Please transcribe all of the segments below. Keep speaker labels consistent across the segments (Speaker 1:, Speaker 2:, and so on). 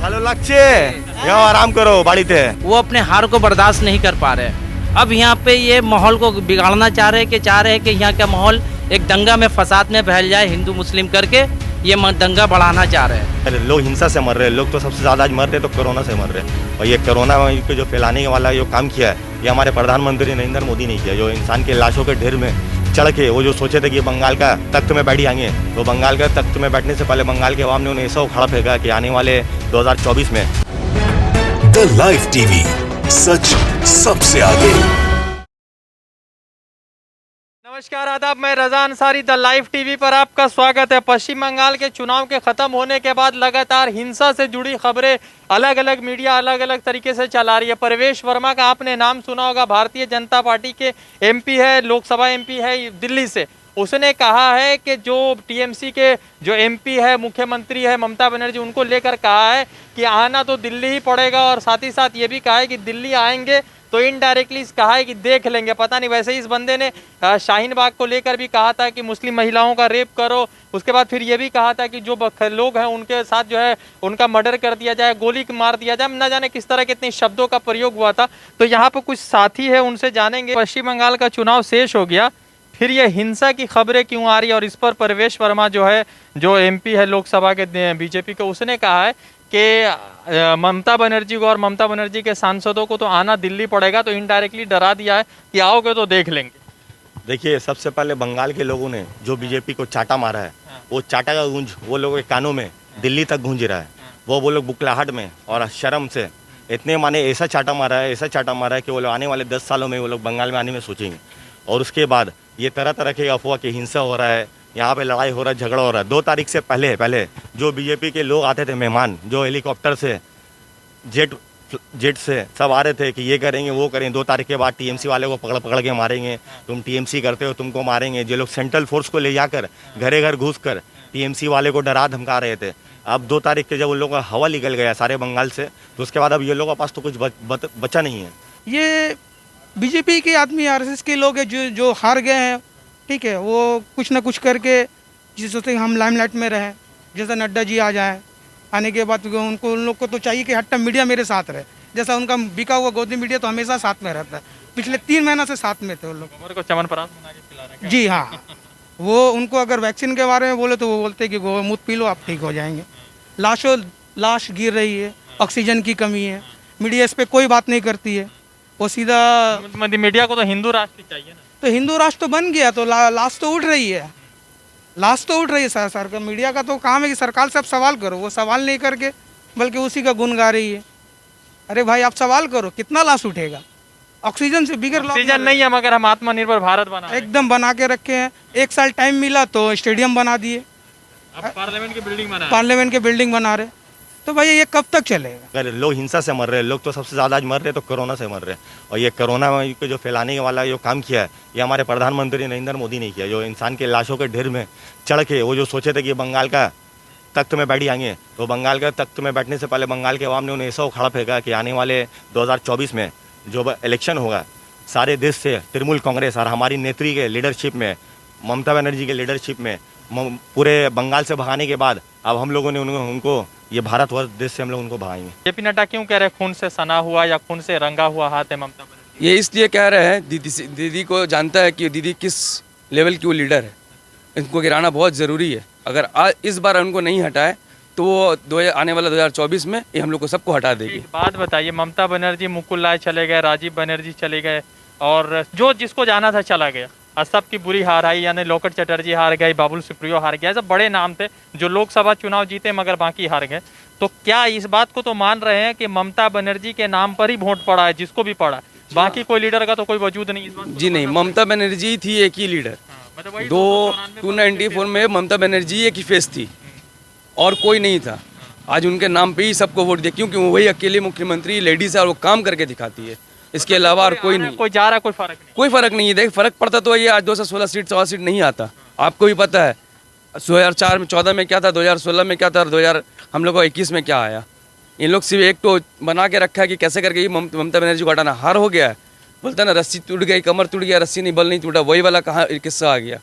Speaker 1: ভালো লাগছে যাও আরাম করো বাড়িতে।
Speaker 2: वो अपने हार को बर्दाश्त नहीं कर पा रहे हैं। अब यहाँ पे ये माहौल को बिगाड़ना चाह रहे हैं कि यहाँ का माहौल एक दंगा में फसाद में फैल जाए, हिंदू मुस्लिम करके ये दंगा बढ़ाना चाह रहे हैं।
Speaker 1: अरे लोग हिंसा से मर रहे हैं, लोग तो सबसे ज़्यादा आज मर रहे तो कोरोना से मर रहे हैं। और ये कोरोना को जो फैलाने वाला जो काम किया है ये हमारे प्रधानमंत्री नरेंद्र मोदी ने किया। जो इंसान के लाशों के ढेर में चढ़ के वो जो सोचे थे कि बंगाल का तख्त में बैठ आएंगे, तो बंगाल का तख्त में बैठने से पहले बंगाल के अवाम ने उन्हें ऐसा उखाड़ा फेंका कि आने वाले 2024 में
Speaker 3: द लाइव टीवी, सच सबसे आगे।
Speaker 4: नमस्कार आदाब, मैं रजा अंसारी द लाइव टीवी पर आपका स्वागत है। पश्चिम बंगाल के चुनाव के ख़त्म होने के बाद लगातार हिंसा से जुड़ी खबरें अलग अलग मीडिया अलग अलग तरीके से चला रही है। परवेश वर्मा का आपने नाम सुना होगा, भारतीय जनता पार्टी के एमपी है, लोकसभा एमपी है दिल्ली से। उसने कहा है कि जो टीएमसी के जो एमपी है, मुख्यमंत्री है ममता बनर्जी, उनको लेकर कहा है कि आना तो दिल्ली ही पड़ेगा, और साथ ही साथ ये भी कहा है कि दिल्ली आएंगे तो इनडायरेक्टली कहा है कि देख लेंगे। पता नहीं, वैसे ही इस बंदे ने शाहीन बाग को लेकर भी कहा था कि मुस्लिम महिलाओं का रेप करो। उसके बाद फिर ये भी कहा था कि जो लोग हैं उनके साथ जो है उनका मर्डर कर दिया जाए, गोली मार दिया जाए। न जाने किस तरह के इतने शब्दों का प्रयोग हुआ था। तो यहाँ पर कुछ साथी है, उनसे जानेंगे। पश्चिम बंगाल का चुनाव शेष हो गया, फिर ये हिंसा की खबरें क्यों आ रही है, और इस पर परवेश वर्मा जो है, जो एमपी है लोकसभा के बीजेपी के, उसने कहा है कि ममता बनर्जी को और ममता बनर्जी के सांसदों को तो आना दिल्ली पड़ेगा, तो इनडायरेक्टली डरा दिया है कि आओगे तो देख लेंगे।
Speaker 1: देखिए, सबसे पहले बंगाल के लोगों ने जो बीजेपी को चाटा मारा है, वो चाटा का गूंज वो लोगों के कानों में दिल्ली तक गूंज रहा है। वो लोग बुकलाहट में और शर्म से इतने माने ऐसा चाटा मारा है कि वो लोग आने वाले 10 सालों में वो लोग बंगाल में आने में सोचेंगे। और उसके बाद ये तरह तरह के अफवाह की हिंसा हो रहा है, यहाँ पे लड़ाई हो रहा है, झगड़ा हो रहा है। 2 तारीख से पहले जो बीजेपी के लोग आते थे, मेहमान जो हेलीकॉप्टर से जेट से सब आ रहे थे कि ये करेंगे वो करेंगे, 2 तारीख के बाद टीएमसी वाले को पकड़ के मारेंगे, तुम टीएमसी करते हो तुमको मारेंगे। जो लोग सेंट्रल फोर्स को ले जाकर घरे घर घुस कर टीएमसी वाले को डरा धमका रहे थे, अब 2 तारीख के जब उन लोगों का हवा निकल गया सारे बंगाल से, तो उसके बाद अब ये लोगों के पास तो कुछ बचा नहीं है।
Speaker 5: ये बीजेपी के आदमी, आरएसएस के लोग हैं जो हार गए हैं, ठीक है, वो कुछ ना कुछ करके जिस सोचते हम लाइमलाइट में रहें। जैसा नड्डा जी आ जाए, आने के बाद उन लोग को तो चाहिए कि हट्टा मीडिया मेरे साथ रहे। जैसा उनका बिका हुआ गोदी मीडिया तो हमेशा साथ में रहता है, पिछले 3 महीना से साथ में थे वो लोग।
Speaker 4: को च्यवनप्राश बना के खिला रहे हैं।
Speaker 5: जी हाँ, वो उनको अगर वैक्सीन के बारे में बोले तो वो बोलते कि गोमूत्र पी लो आप ठीक हो जाएंगे। लाश गिर रही है, ऑक्सीजन की कमी है, मीडिया इस पर कोई बात नहीं करती है। वो सीधा
Speaker 4: मीडिया को तो हिंदू राष्ट्र चाहिए ना,
Speaker 5: तो हिंदू राष्ट्र तो बन गया, तो लाश तो उठ रही है, सर का मीडिया का तो काम है कि सरकार से आप सवाल करो। वो सवाल नहीं करके बल्कि उसी का गुण गा रही है। अरे भाई आप सवाल करो, कितना लाश उठेगा? ऑक्सीजन से बिगड़,
Speaker 4: ऑक्सीजन नहीं है, मगर हम आत्मनिर्भर भारत
Speaker 5: एकदम बना के रखे हैं। 1 साल टाइम मिला तो स्टेडियम बना दिए,
Speaker 4: अब पार्लियामेंट
Speaker 5: की बिल्डिंग बना रहे। तो भाई ये कब तक चलेगा?
Speaker 1: अगर लोग हिंसा से मर रहे हैं, लोग तो सबसे ज़्यादा आज मर रहे हैं तो कोरोना से मर रहे हैं। और ये कोरोना को जो फैलाने वाला जो काम किया है ये हमारे प्रधानमंत्री नरेंद्र मोदी ने किया। जो इंसान के लाशों के ढेर में चढ़ के वो जो सोचे थे कि बंगाल का तख्त में बैठ आएंगे, तो बंगाल का तख्त में बैठने से पहले बंगाल के अवाम ने उन्हें ऐसा उखाड़ा फेंका कि आने वाले 2024 में जो इलेक्शन होगा, सारे देश से तृणमूल कांग्रेस और हमारी नेत्री के लीडरशिप में, ममता बनर्जी के लीडरशिप में पूरे बंगाल से भगाने के बाद अब हम लोगों ने उनको ये भारतवर्ष देश से हम लोग उनको भगाएंगे।
Speaker 4: जेपी नड्डा क्यों कह रहे हैं खून से सना हुआ या खून से रंगा हुआ हाथ है ममता बनर्जी?
Speaker 6: ये इसलिए कह रहे हैं, दीदी को जानता है कि दीदी किस लेवल की वो लीडर है, इनको गिराना बहुत ज़रूरी है। अगर इस बार उनको नहीं हटाए तो वो आने वाला 2024 में ये हम लोग को सबको हटा देगी।
Speaker 4: बात बताइए, ममता बनर्जी, मुकुल राय चले गए, राजीव बनर्जी चले गए, और जो जिसको जाना था चला गया, और सबकी बुरी हार आई। यानी लोकेट चटर्जी हार गए, बाबुल सुप्रियो हार गया। सब बड़े नाम थे जो लोकसभा चुनाव जीते मगर बाकी हार गए। तो क्या इस बात को तो मान रहे हैं कि ममता बनर्जी के नाम पर ही वोट पड़ा है, जिसको भी पड़ा, बाकी कोई लीडर का तो कोई वजूद नहीं इस बात?
Speaker 6: जी नहीं, ममता बनर्जी थी एक ही लीडर। 294 में ममता बनर्जी एक ही फेस थी और कोई नहीं था। आज उनके नाम पे ही सबको वोट दिया, क्योंकि वो वही अकेले मुख्यमंत्री लेडीज है और वो काम करके दिखाती है। इसके अलावा और कोई नहीं,
Speaker 4: कोई जा रहा, कोई फर्क नहीं
Speaker 6: है। देख, फर्क पड़ता तो ये आज 216 सीट 100 सीट नहीं आता। आपको भी पता है 2004 में 14 में क्या था, 2016 में क्या था, और 2021 में क्या आया। इन लोग सिर्फ एक तो बना के रखा है कि कैसे करके ममता बनर्जी को हटाना। हार हो गया है, बोलता ना रस्सी टूट गई, कमर टूट गया, रस्सी नहीं, बल नहीं टूटा, वही वाला कहाँ किस्सा आ गया।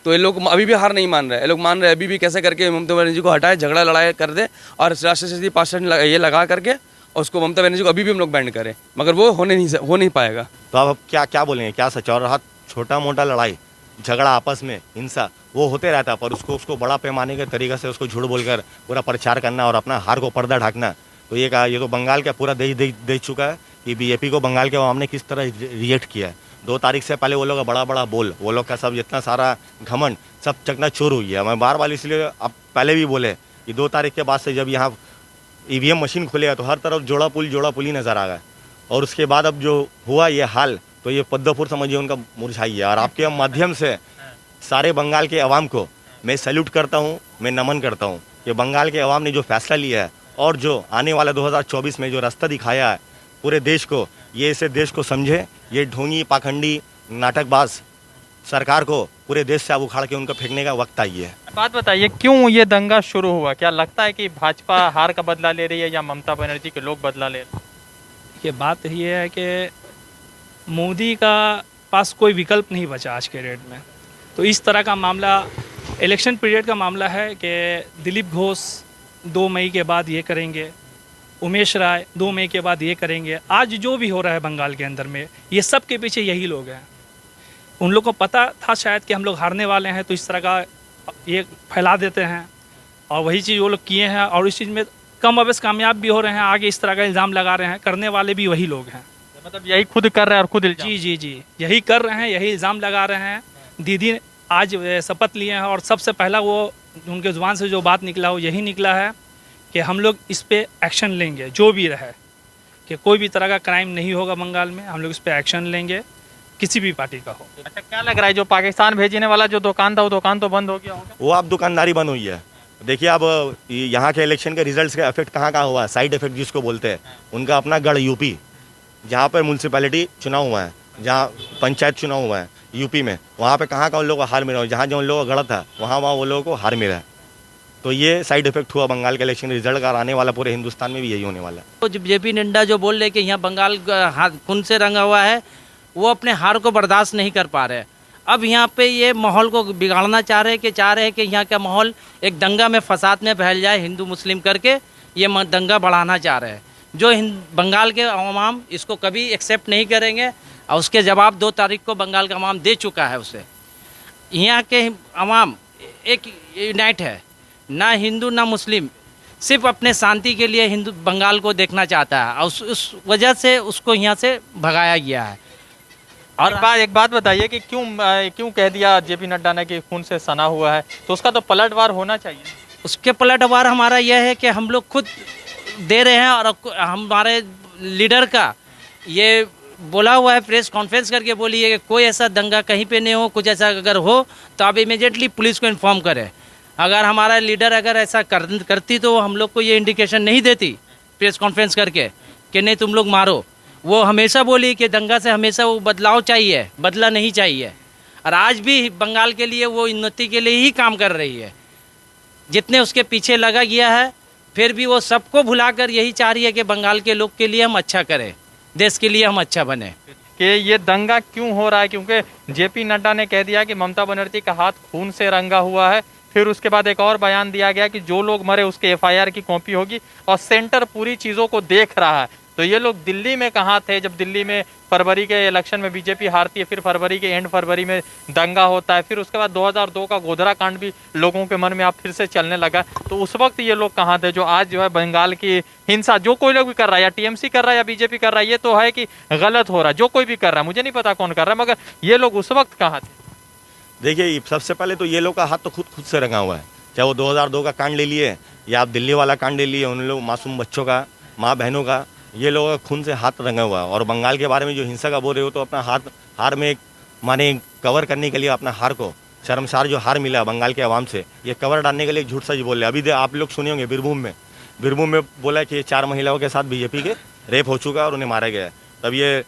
Speaker 6: तो ये लोग अभी भी हार नहीं मान रहे, ये लोग मान रहे अभी भी कैसे करके ममता बनर्जी को हटाए, झगड़ा लड़ाई कर दे और राष्ट्रीय शक्ति 5% ये लगा करके और उसको ममता बनर्जी को अभी भी हम लोग बैंड करें, मगर वो हो नहीं पाएगा।
Speaker 1: तो अब क्या क्या बोलेंगे, क्या सच और रहा छोटा मोटा लड़ाई झगड़ा आपस में हिंसा वो होते रहता है, पर उसको बड़ा पैमाने के तरीके से उसको झूठ बोलकर पूरा प्रचार करना और अपना हार को पर्दा ढाकना, तो ये तो बंगाल का पूरा देश देख चुका है कि बीजेपी को बंगाल के अवाम ने किस तरह रिएक्ट किया है। 2 तारीख से पहले वो लोग का बड़ा बोल, वो लोग का सब जितना सारा घमंड सब चकनाचूर हुई है। मैं बार इसलिए अब पहले भी बोले कि 2 तारीख के बाद से जब यहाँ ईवीएम मशीन खुलेगा तो हर तरफ जोड़ा पुल ही नज़र आ गया, और उसके बाद अब जो हुआ ये हाल, तो ये पद्मपुर समझिए उनका मुरझाई है। और आपके माध्यम से सारे बंगाल के अवाम को मैं सैल्यूट करता हूँ, मैं नमन करता हूँ कि बंगाल के अवाम ने जो फैसला लिया है और जो आने वाला 2024 में जो रास्ता दिखाया है पूरे देश को, ये इसे देश को समझे, ये ढोंगी पाखंडी नाटकबाज सरकार को पूरे देश से अब उखाड़ के उनको फेंकने का वक्त आई है।
Speaker 4: बात बताइए क्यों ये दंगा शुरू हुआ? क्या लगता है कि भाजपा हार का बदला ले रही है या ममता बनर्जी के लोग बदला ले रहे हैं?
Speaker 7: ये बात ये है कि मोदी का पास कोई विकल्प नहीं बचा आज के डेट में। तो इस तरह का मामला इलेक्शन पीरियड का मामला है कि दिलीप घोष 2 मई के बाद ये करेंगे, उमेश राय 2 मई के बाद ये करेंगे। आज जो भी हो रहा है बंगाल के अंदर में, ये सब के पीछे यही लोग हैं। उन लोग को पता था शायद कि हम लोग हारने वाले हैं, तो इस तरह का ये फैला देते हैं और वही चीज़ वो लोग किए हैं, और इस चीज़ में कम अवश्य कामयाब भी हो रहे हैं। आगे इस तरह का इल्ज़ाम लगा रहे हैं, करने वाले भी वही लोग हैं।
Speaker 4: मतलब यही खुद कर रहे हैं और खुद इल्जाम।
Speaker 7: जी यही कर रहे हैं, यही इल्ज़ाम लगा रहे हैं। दीदी आज शपथ लिए हैं और सबसे पहला वो उनके ज़ुबान से जो बात निकला वो यही निकला है कि हम लोग इस पे एक्शन लेंगे, जो भी रहे, कि कोई भी तरह का क्राइम नहीं होगा बंगाल में, हम लोग इस पे एक्शन लेंगे, किसी भी पार्टी का हो।
Speaker 4: अच्छा, क्या लग रहा है जो पाकिस्तान भेजने वाला जो दुकान था वो दुकान तो बंद हो गया होगा?
Speaker 1: वो अब दुकानदारी बंद हुई है। देखिए अब यहाँ के इलेक्शन के रिजल्ट्स का इफेक्ट कहाँ हुआ है, साइड इफेक्ट जिसको बोलते हैं, उनका अपना गढ़ यूपी, जहाँ पर म्यूनसिपैलिटी चुनाव हुआ है, जहाँ पंचायत चुनाव हुआ है यूपी में, वहाँ पे कहाँ उन लोगों को हार मिला है, जहाँ उन लोगों का गढ़ था वहाँ वो लोगों को हार मिला है। तो ये साइड इफेक्ट हुआ बंगाल के इलेक्शन रिजल्ट का, आने वाला पूरे हिंदुस्तान में भी यही होने वाला है।
Speaker 2: तो जेपी नड्डा जो बोल रहे कि यहाँ बंगाल खून से रंगा हुआ है, वो अपने हार को बर्दाश्त नहीं कर पा रहे। अब यहाँ पे ये माहौल को बिगाड़ना चाह रहे हैं कि यहाँ का माहौल एक दंगा में फसाद में फैल जाए, हिंदू मुस्लिम करके ये दंगा बढ़ाना चाह रहे हैं, जो बंगाल के अवाम इसको कभी एक्सेप्ट नहीं करेंगे। और उसके जवाब 2 तारीख को बंगाल का अवाम दे चुका है उसे। यहाँ के अवाम एक यूनाइट है, ना हिंदू ना मुस्लिम, सिर्फ अपने शांति के लिए हिंदू बंगाल को देखना चाहता है, और उस वजह से उसको यहाँ से भगाया गया है।
Speaker 4: और एक बात बताइए कि क्यों कह दिया जेपी नड्डा ने कि खून से सना हुआ है, तो उसका तो पलटवार होना चाहिए।
Speaker 2: उसके पलटवार हमारा यह है कि हम लोग खुद दे रहे हैं, और हमारे लीडर का ये बोला हुआ है, प्रेस कॉन्फ्रेंस करके बोली है कि कोई ऐसा दंगा कहीं पे नहीं हो, कुछ ऐसा अगर हो तो आप इमीडिएटली पुलिस को इन्फॉर्म करें। अगर हमारा लीडर अगर ऐसा करती तो हम लोग को ये इंडिकेशन नहीं देती प्रेस कॉन्फ्रेंस करके कि नहीं तुम लोग मारो। वो हमेशा बोली कि दंगा से हमेशा वो बदलाव चाहिए, बदला नहीं चाहिए। और आज भी बंगाल के लिए वो उन्नति के लिए ही काम कर रही है। जितने उसके पीछे लगा गया है, फिर भी वो सबको भुलाकर यही चाह रही है कि बंगाल के लोग के लिए हम अच्छा करें, देश के लिए हम अच्छा बने।
Speaker 4: कि ये दंगा क्यों हो रहा है? क्योंकि जेपी नड्डा ने कह दिया कि ममता बनर्जी का हाथ खून से रंगा हुआ है। फिर उसके बाद एक और बयान दिया गया कि जो लोग मरे उसके एफआईआर की कॉपी होगी, और सेंटर पूरी चीज़ों को देख रहा है। तो ये लोग दिल्ली में कहाँ थे जब दिल्ली में फरवरी के इलेक्शन में बीजेपी हारती है, फिर फरवरी के एंड फरवरी में दंगा होता है, फिर उसके बाद 2002 का गोधरा कांड भी लोगों के मन में अब फिर से चलने लगा। तो उस वक्त ये लोग कहाँ थे जो आज जो है बंगाल की हिंसा जो कोई लोग भी कर रहा है, या टीएमसी कर रहा है या बीजेपी कर रहा है, ये तो है कि गलत हो रहा है, जो कोई भी कर रहा है, मुझे नहीं पता कौन कर रहा है, मगर ये लोग उस वक्त कहाँ थे?
Speaker 1: देखिए सबसे पहले तो ये लोग का हाथ तो खुद से रंगा हुआ है, चाहे वो 2002 का कांड ले लिए या आप दिल्ली वाला कांड ले लिए, उन लोग मासूम बच्चों का, माँ बहनों का, ये लोगों का खून से हाथ रंगा हुआ है। और बंगाल के बारे में जो हिंसा का बोल रहे हो, तो अपना हार में माने कवर करने के लिए अपना हार को, शर्मसार जो हार मिला बंगाल के अवाम से, ये कवर डालने के लिए झूठ सच बोल रहे हैं। अभी आप लोग सुने होंगे बीरभूम में बोला कि 4 महिलाओं के साथ बीजेपी के रेप हो चुका है और उन्हें मारा गया है। तब ये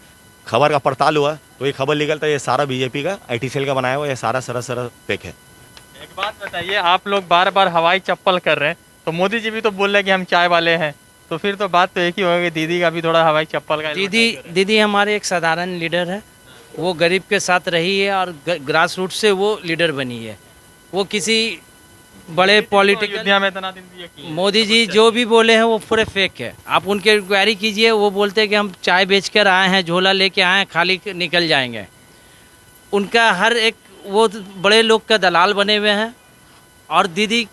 Speaker 1: खबर का पड़ताल हुआ तो ये खबर निकलता है ये सारा बीजेपी का IT सेल का बनाया हुआ, ये सारा सरासर फेक है।
Speaker 4: एक बात बताइए, आप लोग बार बार हवाई चप्पल कर रहे हैं, तो मोदी जी भी तो बोल रहे हैं कि हम चाय वाले हैं, तो फिर तो बात तो एक ही होगी, दीदी का भी थोड़ा हवाई चप्पल का।
Speaker 2: दीदी हमारे एक साधारण लीडर है, वो गरीब के साथ रही है और ग्रास रूट से वो लीडर बनी है। वो किसी बड़े पॉलिटिकल
Speaker 4: अयोध्या में इतना दिन भी यकीन।
Speaker 2: मोदी जी जो भी बोले हैं वो पूरे फेक है। आप उनके इंक्वायरी कीजिए, वो बोलते हैं कि हम चाय बेचकर आए हैं, झोला लेके आए हैं, खाली निकल जाएंगे। उनका हर एक वो बड़े लोग का दलाल बने हुए हैं। और दीदी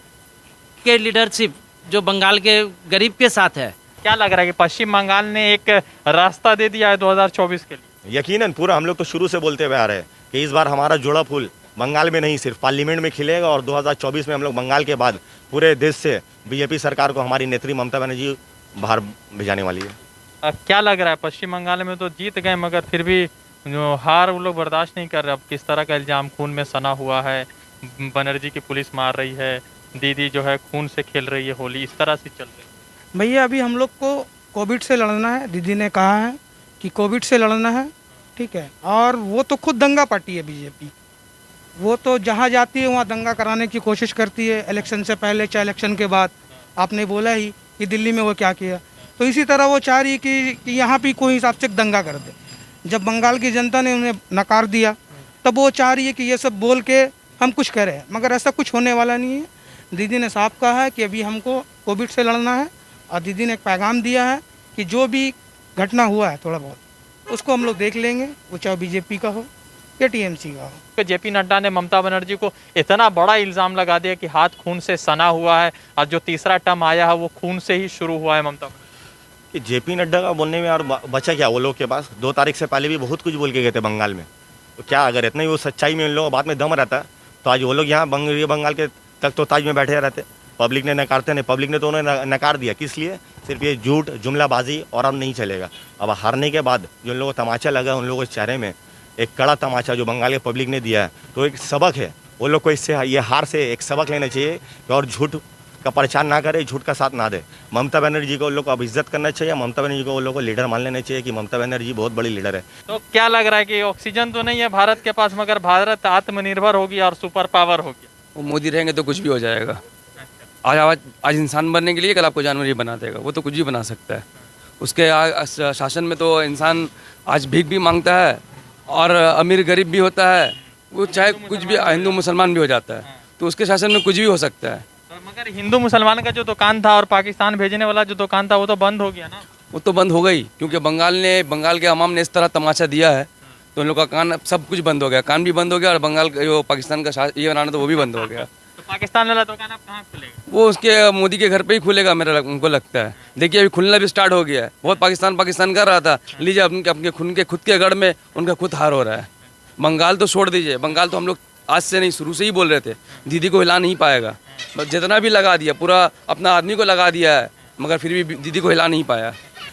Speaker 2: के लीडरशिप जो बंगाल के गरीब के साथ है।
Speaker 4: क्या लग रहा है कि पश्चिम बंगाल ने एक रास्ता दे दिया है 2024 के लिए?
Speaker 1: यकीनन पूरा हम लोग तो शुरू से बोलते हुए आ रहे हैं कि इस बार हमारा जोड़ा फूल बंगाल में नहीं सिर्फ पार्लियामेंट में खिलेगा और 2024 में हम लोग बंगाल के बाद पूरे देश से बीजेपी सरकार को हमारी नेत्री ममता बनर्जी बाहर भेजाने वाली है।
Speaker 4: क्या लग रहा है, पश्चिम बंगाल में तो जीत गए मगर फिर भी जो हार वो लोग बर्दाश्त नहीं कर रहे। अब किस तरह का इल्ज़ाम, खून में सना हुआ है, बनर्जी की पुलिस मार रही है, दीदी जो है खून से खेल रही है होली, इस तरह से चल रही है।
Speaker 5: भैया अभी हम लोग को कोविड से लड़ना है। दीदी ने कहा है कि कोविड से लड़ना है, ठीक है। और वो तो खुद दंगा पार्टी है बीजेपी। वो तो जहाँ जाती है वहाँ दंगा कराने की कोशिश करती है, इलेक्शन से पहले चाहे इलेक्शन के बाद। आपने बोला ही कि दिल्ली में वो क्या किया, तो इसी तरह वो चाह रही है कि यहाँ भी कोई हिसाब से दंगा कर दे। जब बंगाल की जनता ने उन्हें नकार दिया तब वो चाह रही है कि ये सब बोल के हम कुछ करें, मगर ऐसा कुछ होने वाला नहीं है। दीदी ने साफ कहा है कि अभी हमको कोविड से लड़ना है। और दीदी ने एक पैगाम दिया है कि जो भी घटना हुआ है थोड़ा बहुत उसको हम लोग देख लेंगे, वो चाहे बीजेपी का हो या टीएमसी का हो।
Speaker 4: जेपी नड्डा ने ममता बनर्जी को इतना बड़ा इल्ज़ाम लगा दिया कि हाथ खून से सना हुआ है और जो तीसरा टर्म आया है वो खून से ही शुरू हुआ है। ममता
Speaker 1: कि जेपी नड्डा का बोलने में और बचा क्या, वो लोग के पास 2 तारीख से पहले भी बहुत कुछ बोल के गए थे बंगाल में। तो क्या अगर इतना ही वो सच्चाई में उन लोगों बात में दम रहता तो आज वो लोग यहाँ बंगाल के तक तो ताज में बैठे रहते। पब्लिक ने नकारते नहीं, पब्लिक ने तो उन्हें नकार दिया। किस लिए? सिर्फ ये झूठ जुमलाबाजी और अब नहीं चलेगा। अब हारने के बाद जो उन लोगों को तमाचा लगा, उन लोगों के चेहरे में एक कड़ा तमाचा जो बंगाल के पब्लिक ने दिया है, तो एक सबक है। वो लोग को इससे ये हार से एक सबक लेना चाहिए कि और झूठ का प्रचार ना करे, झूठ का साथ ना दे। ममता बनर्जी को उन लोग को अब इज्जत करना चाहिए। ममता बनर्जी को उन लोग को लीडर मान लेना चाहिए कि ममता बनर्जी बहुत बड़ी लीडर है।
Speaker 4: तो क्या लग रहा है कि ऑक्सीजन तो नहीं है भारत के पास, मगर भारत आत्मनिर्भर होगी और सुपर पावर होगी?
Speaker 6: वो मोदी रहेंगे तो कुछ भी हो जाएगा। आज इंसान बनने के लिए कल आपको जानवर ही बना देगा। वो तो कुछ भी बना सकता है। उसके शासन में तो इंसान आज भीख भी मांगता है और अमीर गरीब भी होता है। वो चाहे कुछ भी, हिंदू मुसलमान भी हो जाता है। तो उसके शासन में कुछ भी हो सकता है।
Speaker 4: मगर हिंदू मुसलमान का जो दुकान था और पाकिस्तान भेजने वाला जो दुकान था वो तो बंद हो गया ना।
Speaker 6: वो तो बंद हो गई क्योंकि बंगाल के अवाम ने इस तरह तमाशा दिया है तो उन लोग का कान, सब कुछ बंद हो गया। कान भी बंद हो गया और बंगाल का जो पाकिस्तान का ये बनाना था वो भी बंद हो गया।
Speaker 4: तो पाकिस्तान वाला दुकान अब कहाँ खुलेगा?
Speaker 6: वो उसके मोदी के घर पे ही खुलेगा उनको लगता है। देखिए अभी खुलना भी स्टार्ट हो गया है। बहुत पाकिस्तान कर रहा था, लीजिए अपने खुद के गढ़ में उनका खुद हार हो रहा है। बंगाल तो छोड़ दीजिए, बंगाल तो हम लोग आज से नहीं शुरू से ही बोल रहे थे दीदी को हिला नहीं पाएगा। जितना भी लगा दिया, पूरा अपना आदमी को लगा दिया है, मगर फिर भी दीदी को हिला नहीं पाया।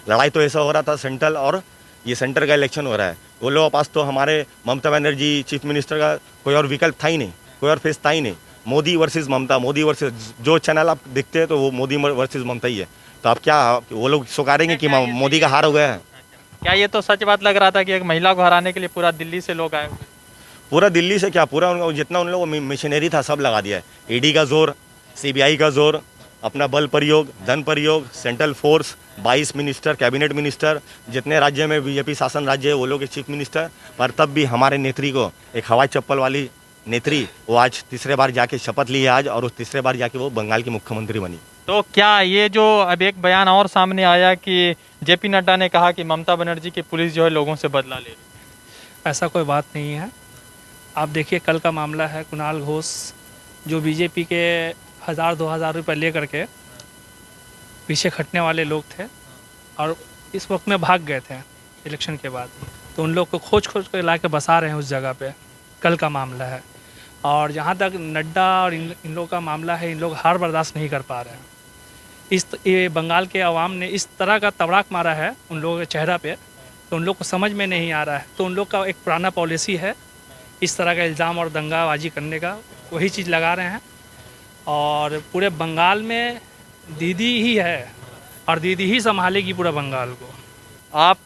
Speaker 1: लड़ाई तो ऐसा हो रहा था सेंट्रल, और ये सेंटर का इलेक्शन हो रहा है। वो लोगों के पास तो हमारे ममता बनर्जी चीफ मिनिस्टर का कोई और विकल्प था ही नहीं, कोई और फेस था ही नहीं। मोदी वर्सेस ममता, मोदी वर्सेस जो चैनल आप देखते हैं तो वो मोदी वर्सेस ममता ही है। तो अब क्या वो लोग सुकारेंगे कि मोदी का हार हो गया है?
Speaker 4: क्या ये तो सच बात लग रहा था कि एक महिला को हराने के लिए पूरा दिल्ली से लोग आए?
Speaker 1: पूरा दिल्ली से क्या, पूरा जितना उन लोगों मिशनरी था सब लगा दिया है। ईडी का जोर, सीबीआई का जोर, अपना बल प्रयोग, धन प्रयोग, central force, 22 minister, cabinet minister, जितने राज्य में बीजेपी शासन राज्य है वो लोग चीफ मिनिस्टर। पर तब भी हमारे नेत्री को, एक हवाई चप्पल वाली नेत्री, वो आज तीसरे बार जाके शपथ ली है आज, और उस तीसरे बार जाके वो बंगाल की मुख्यमंत्री बनी।
Speaker 4: तो क्या ये जो अब एक बयान और सामने आया कि जेपी नड्डा ने कहा कि ममता बनर्जी की पुलिस जो है लोगों से बदला ले रही,
Speaker 7: ऐसा कोई बात नहीं है। आप देखिए कल का मामला है, कुणाल घोष जो बीजेपी के 1000-2000 रुपये ले करके पीछे खटने वाले लोग थे और इस वक्त में भाग गए थे इलेक्शन के बाद, तो उन लोग को खोज कर ला के बसा रहे हैं उस जगह पे। कल का मामला है। और जहाँ तक नड्डा और इन लोगों का मामला है, इन लोग हार बर्दाश्त नहीं कर पा रहे हैं। ये बंगाल के अवाम ने इस तरह का तबड़ाक मारा है उन लोगों के चेहरा पे, तो उन लोग को समझ में नहीं आ रहा है। तो उन लोग का एक पुराना पॉलिसी है इस तरह का इल्ज़ाम और दंगाबाजी करने का, वही चीज़ लगा रहे हैं। और पूरे बंगाल में दीदी ही है और दीदी ही संभालेगी पूरा बंगाल को।
Speaker 4: आप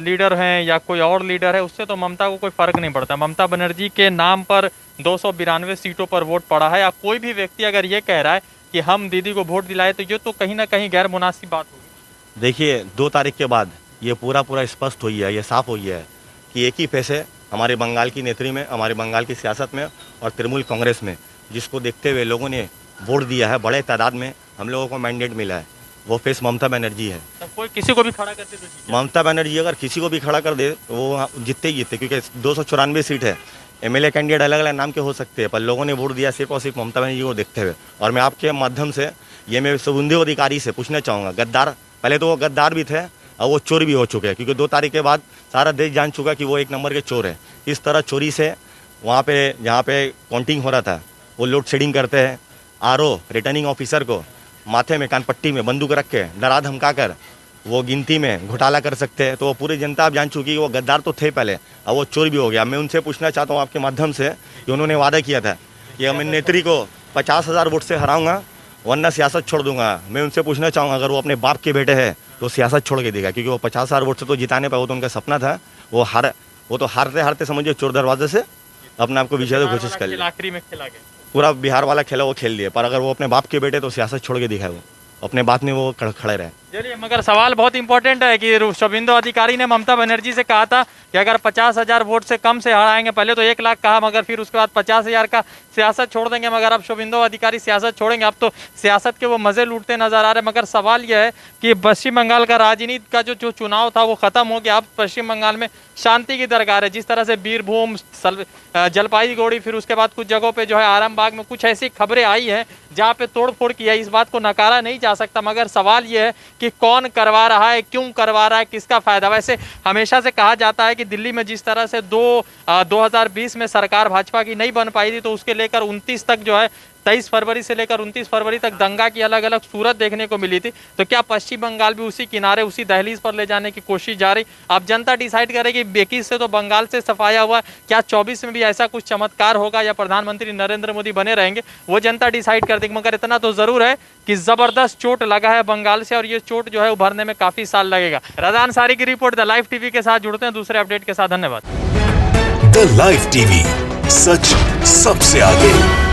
Speaker 4: लीडर हैं या कोई और लीडर है, उससे तो ममता को कोई फ़र्क नहीं पड़ता। ममता बनर्जी के नाम पर 292 सीटों पर वोट पड़ा है। या कोई भी व्यक्ति अगर ये कह रहा है कि हम दीदी को वोट दिलाए तो ये तो कहीं ना कहीं गैर मुनासिब बात होगी।
Speaker 1: देखिए 2 तारीख के बाद ये पूरा स्पष्ट हुई है, ये साफ हुई है कि एक ही पैसे हमारे बंगाल की नेत्री में, हमारे बंगाल की सियासत में और तृणमूल कांग्रेस में जिसको देखते हुए लोगों ने वोट दिया है, बड़े तादाद में हम लोगों को मैंडेट मिला है, वो फेस ममता बनर्जी है।
Speaker 4: तब कोई किसी को भी खड़ा करते तो जीते।
Speaker 1: ममता बनर्जी अगर किसी को भी खड़ा कर दे तो वो जीतते ही जीतते, क्योंकि 294 सीट है। एमएलए कैंडिडेट अलग अलग नाम के हो सकते हैं, पर लोगों ने वोट दिया सिर्फ और सिर्फ ममता बनर्जी को देखते हुए। और मैं आपके माध्यम से ये मैं शुभेंदु अधिकारी से पूछना चाहूँगा, गद्दार पहले तो वो गद्दार भी थे और वो चोर भी हो चुके हैं, क्योंकि 2 तारीख के बाद सारा देश जान चुका कि वो 1 नंबर के चोर है। इस तरह चोरी से वहाँ पे जहाँ पे काउंटिंग हो रहा था वो लोड शेडिंग करते हैं, आरओ रिटर्निंग ऑफिसर को माथे में कानपट्टी में बंदूक रख के डरा धमका कर वो गिनती में घोटाला कर सकते हैं। तो वो पूरी जनता आप जान चुकी है, वो गद्दार तो थे पहले और वो चोर भी हो गया। मैं उनसे पूछना चाहता हूँ आपके माध्यम से कि उन्होंने वादा किया था कि मैं नेत्री को 50,000 वोट से हराऊंगा वरना सियासत छोड़ दूंगा। मैं उनसे पूछना चाहूँगा, अगर वो अपने बाप के बेटे हैं तो सियासत छोड़ के देगा, क्योंकि वो 50,000 वोट से तो जिताने पाए, वो तो उनका सपना था। वो तो हारते हारते समझिए चोर दरवाजे से अपने आप को विजय की कोशिश कर लिया।
Speaker 4: आखिरी में खेला गया,
Speaker 1: पूरा बिहार वाला खेला वो खेल लिया, पर अगर वो अपने बाप के बेटे तो सियासत छोड़ के दिखाए, वो अपने बात में वो खड़े रहे।
Speaker 4: चलिए, मगर सवाल बहुत इंपॉर्टेंट है कि शुभेंदु अधिकारी ने ममता बनर्जी से कहा था कि अगर 50,000 वोट से कम से हराएंगे, पहले तो 1 लाख कहा, मगर फिर उसके बाद 50,000 का सियासत छोड़ देंगे। मगर अब शुभेंदु अधिकारी सियासत छोड़ेंगे, अब तो सियासत के वो मजे लूटते नजर आ रहे हैं। मगर सवाल यह है कि पश्चिम बंगाल का राजनीति का जो चुनाव था वो खत्म हो गया। अब पश्चिम बंगाल में शांति की दरकार है। जिस तरह से बीरभूम, जलपाईगुड़ी, फिर उसके बाद कुछ जगहों पे जो है आरामबाग में कुछ ऐसी खबरें आई हैं जहाँ पे तोड़फोड़ किया, इस बात को नकारा नहीं जा सकता। मगर सवाल यह है कि कौन करवा रहा है, क्यों करवा रहा है, किसका फायदा। वैसे हमेशा से कहा जाता है कि दिल्ली में जिस तरह से 2020 में सरकार भाजपा की नहीं बन पाई थी, तो उसके लेकर 29 तक जो है 23 फरवरी से लेकर 29 फरवरी तक दंगा की अलग अलग सूरत देखने को मिली थी। तो क्या पश्चिम बंगाल भी उसी किनारे, उसी दहलीज पर ले जाने की कोशिश जारी? अब जनता डिसाइड करेगी। 21 से तो बंगाल से सफाया हुआ, क्या 24 में भी ऐसा कुछ चमत्कार होगा या प्रधानमंत्री नरेंद्र मोदी बने रहेंगे, वो जनता डिसाइड कर देगी। मगर इतना तो जरूर है कि जबरदस्त चोट लगा है बंगाल से, और ये चोट जो है उभरने में काफी साल लगेगा। रज़ा अंसारी की रिपोर्ट द लाइव टीवी के साथ जुड़ते हैं दूसरे अपडेट के साथ। धन्यवाद।
Speaker 3: द लाइव टीवी, सच सबसे आगे।